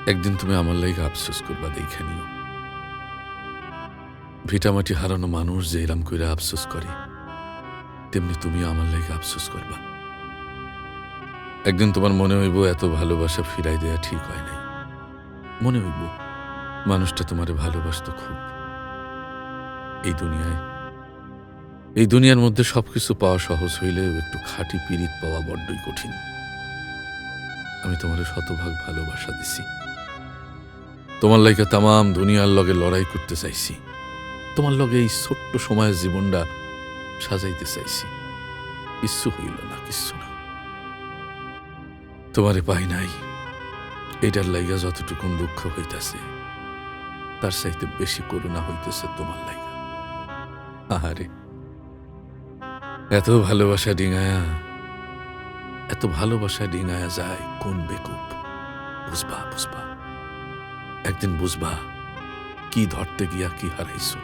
একদিন তুমি আমার লাইগা আফসোস করবা দেখে নিও। ভিটামাটি হারানো মানুষ যে এরাম কইরা আফসোস করে, তেমনি তুমি আমার লাইগা আফসোস করবা। একদিন তোমার মনে হইব এত ভালোবাসা ফিরাই দেয়া ঠিক হয় নাই। মনে হইব মানুষটা তোমারে ভালোবাসত খুব। এই দুনিয়ার মধ্যে সবকিছু পাওয়া সহজ হইলেও একটু খাঁটি পীড়িত পাওয়া বড্ডই কঠিন। আমি তোমারে শতভাগ ভালোবাসা দিছি। তোমার লাইগা তামাম দুনিয়ার লগে লড়াই করতে চাইছি। তোমার লগে এই ছোট্ট সময়ের জীবনটা সাজাইতে চাইছি। কিচ্ছু হইল না, কিচ্ছু না। তোমারে পাই নাই, এটার লাইগা যতটুকুন দুঃখ হইতাছে তার চাইতে বেশি করুণা হইতেছে তোমার লাইগা। আহারে, এত ভালোবাসা ডিঙায়া যায় কোন বেকুব। বুঝবা বুঝবা, একদিন বুঝবা কি ধরতে গিয়া কি হারাইছো।